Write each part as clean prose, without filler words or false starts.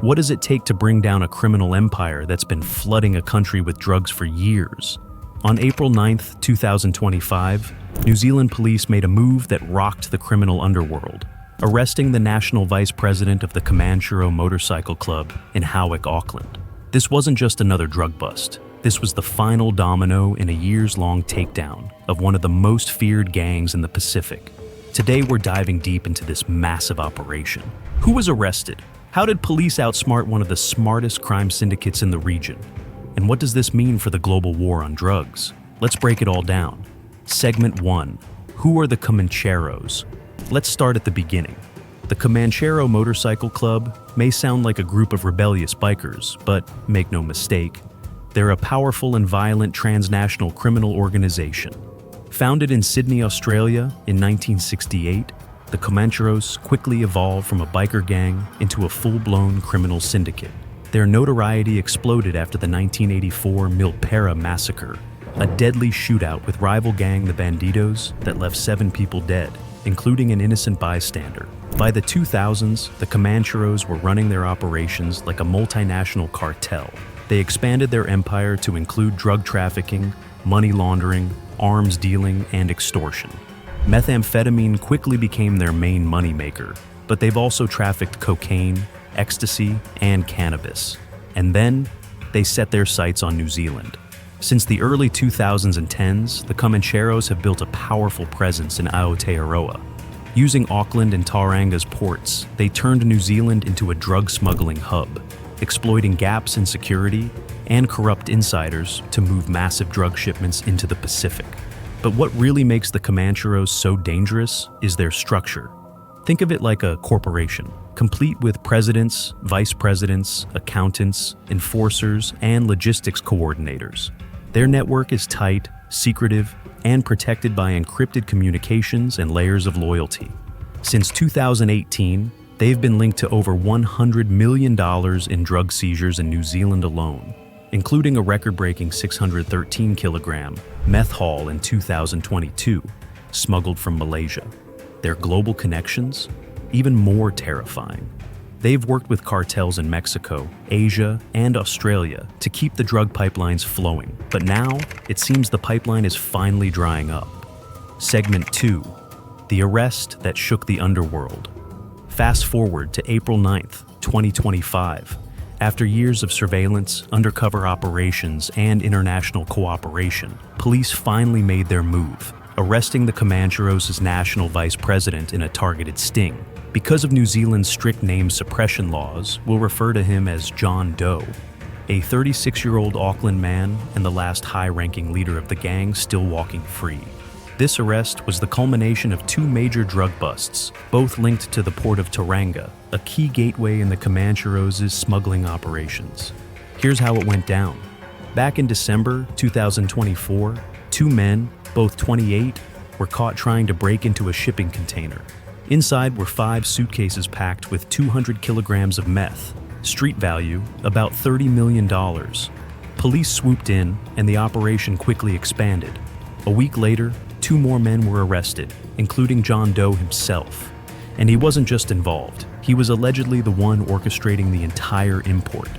What does it take to bring down a criminal empire that's been flooding a country with drugs for years? On April 9th, 2025, New Zealand police made a move that rocked the criminal underworld, arresting the national vice president of the Comancheros motorcycle club in Howick, Auckland. This wasn't just another drug bust. This was the final domino in a years-long takedown of one of the most feared gangs in the Pacific. Today, we're diving deep into this massive operation. Who was arrested? How did police outsmart one of the smartest crime syndicates in the region? And what does this mean for the global war on drugs? Let's break it all down. Segment 1. Who are the Comancheros? Let's start at the beginning. The Comanchero Motorcycle Club may sound like a group of rebellious bikers, but make no mistake, they're a powerful and violent transnational criminal organization. Founded in Sydney, Australia in 1968, the Comancheros quickly evolved from a biker gang into a full-blown criminal syndicate. Their notoriety exploded after the 1984 Milpera massacre, a deadly shootout with rival gang the Bandidos that left 7 people dead, including an innocent bystander. By the 2000s, the Comancheros were running their operations like a multinational cartel. They expanded their empire to include drug trafficking, money laundering, arms dealing, and extortion. Methamphetamine quickly became their main moneymaker, but they've also trafficked cocaine, ecstasy, and cannabis. And then, they set their sights on New Zealand. Since the early 2010s, the Comancheros have built a powerful presence in Aotearoa. Using Auckland and Tauranga's ports, they turned New Zealand into a drug smuggling hub, exploiting gaps in security and corrupt insiders to move massive drug shipments into the Pacific. But what really makes the Comancheros so dangerous is their structure. Think of it like a corporation, complete with presidents, vice presidents, accountants, enforcers, and logistics coordinators. Their network is tight, secretive, and protected by encrypted communications and layers of loyalty. Since 2018, they've been linked to over $100 million in drug seizures in New Zealand alone, including a record-breaking 613-kilogram meth haul in 2022, smuggled from Malaysia. Their global connections? Even more terrifying. They've worked with cartels in Mexico, Asia, and Australia to keep the drug pipelines flowing. But now, it seems the pipeline is finally drying up. Segment 2. The arrest that shook the underworld. Fast forward to April 9th, 2025. After years of surveillance, undercover operations, and international cooperation, police finally made their move, arresting the Comancheros' national vice president in a targeted sting. Because of New Zealand's strict name suppression laws, we'll refer to him as John Doe, a 36-year-old Auckland man and the last high-ranking leader of the gang still walking free. This arrest was the culmination of 2 major drug busts, both linked to the port of Tauranga, a key gateway in the Comancheros' smuggling operations. Here's how it went down. Back in December 2024, 2 men, both 28, were caught trying to break into a shipping container. Inside were 5 suitcases packed with 200 kilograms of meth, street value about $30 million. Police swooped in, and the operation quickly expanded. A week later, 2 more men were arrested, including John Doe himself. And he wasn't just involved, he was allegedly the one orchestrating the entire import.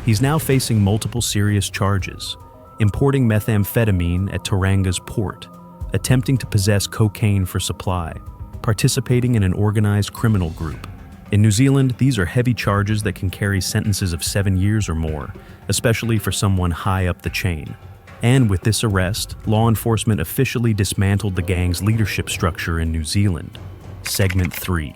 He's now facing multiple serious charges: importing methamphetamine at Tauranga's port, attempting to possess cocaine for supply, participating in an organized criminal group. In New Zealand, these are heavy charges that can carry sentences of 7 years or more, especially for someone high up the chain. And with this arrest, law enforcement officially dismantled the gang's leadership structure in New Zealand. Segment 3.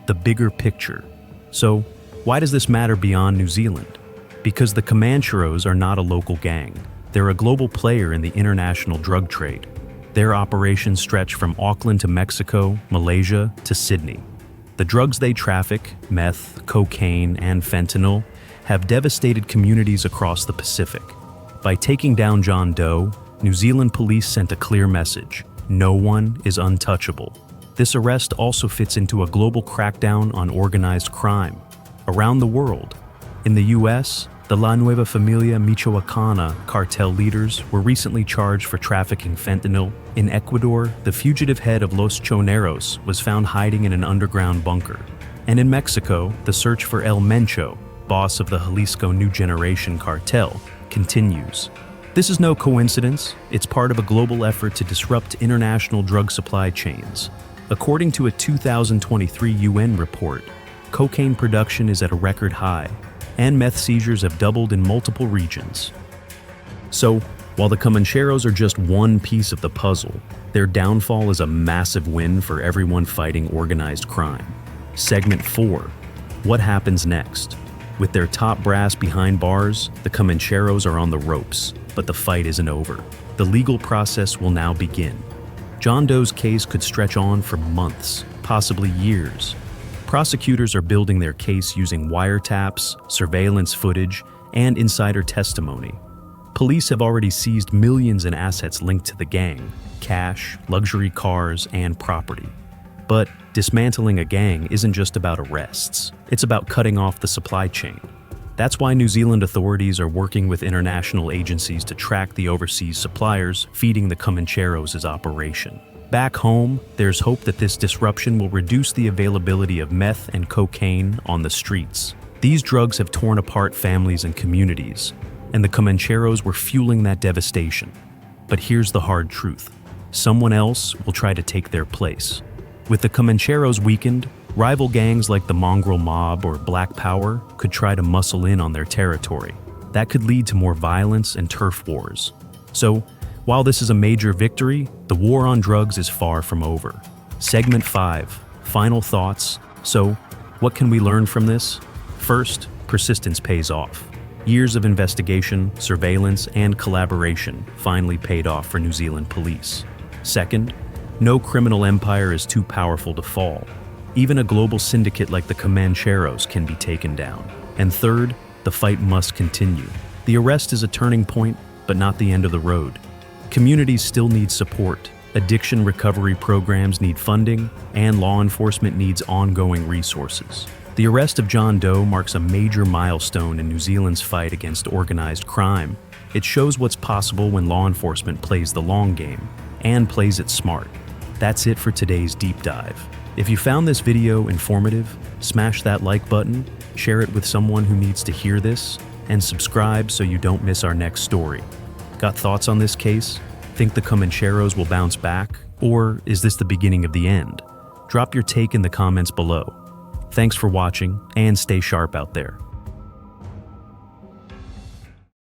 The bigger picture. So, why does this matter beyond New Zealand? Because the Comancheros are not a local gang. They're a global player in the international drug trade. Their operations stretch from Auckland to Mexico, Malaysia to Sydney. The drugs they traffic, meth, cocaine, and fentanyl, have devastated communities across the Pacific. By taking down John Doe, New Zealand police sent a clear message: no one is untouchable. This arrest also fits into a global crackdown on organized crime. Around the world, in the US, the La Nueva Familia Michoacana cartel leaders were recently charged for trafficking fentanyl. In Ecuador, the fugitive head of Los Choneros was found hiding in an underground bunker. And in Mexico, the search for El Mencho, boss of the Jalisco New Generation cartel, continues. This is no coincidence. It's part of a global effort to disrupt international drug supply chains. According to a 2023 UN report, cocaine production is at a record high, and meth seizures have doubled in multiple regions. So, while the Comancheros are just one piece of the puzzle, their downfall is a massive win for everyone fighting organized crime. Segment 4. What happens next? With their top brass behind bars, the Comancheros are on the ropes, but the fight isn't over. The legal process will now begin. John Doe's case could stretch on for months, possibly years. Prosecutors are building their case using wiretaps, surveillance footage, and insider testimony. Police have already seized millions in assets linked to the gang: cash, luxury cars, and property. But dismantling a gang isn't just about arrests. It's about cutting off the supply chain. That's why New Zealand authorities are working with international agencies to track the overseas suppliers feeding the Comancheros' operation. Back home, there's hope that this disruption will reduce the availability of meth and cocaine on the streets. These drugs have torn apart families and communities, and the Comancheros were fueling that devastation. But here's the hard truth. Someone else will try to take their place. With the Comancheros weakened, rival gangs like the Mongrel Mob or Black Power could try to muscle in on their territory. That could lead to more violence and turf wars. So, while this is a major victory, the war on drugs is far from over. Segment 5. Final thoughts. So, what can we learn from this? First, persistence pays off. Years of investigation, surveillance, and collaboration finally paid off for New Zealand police. Second, no criminal empire is too powerful to fall. Even a global syndicate like the Comancheros can be taken down. And third, the fight must continue. The arrest is a turning point, but not the end of the road. Communities still need support, addiction recovery programs need funding, and law enforcement needs ongoing resources. The arrest of John Doe marks a major milestone in New Zealand's fight against organized crime. It shows what's possible when law enforcement plays the long game, and plays it smart. That's it for today's deep dive. If you found this video informative, smash that like button, share it with someone who needs to hear this, and subscribe so you don't miss our next story. Got thoughts on this case? Think the Comancheros will bounce back? Or is this the beginning of the end? Drop your take in the comments below. Thanks for watching, and stay sharp out there.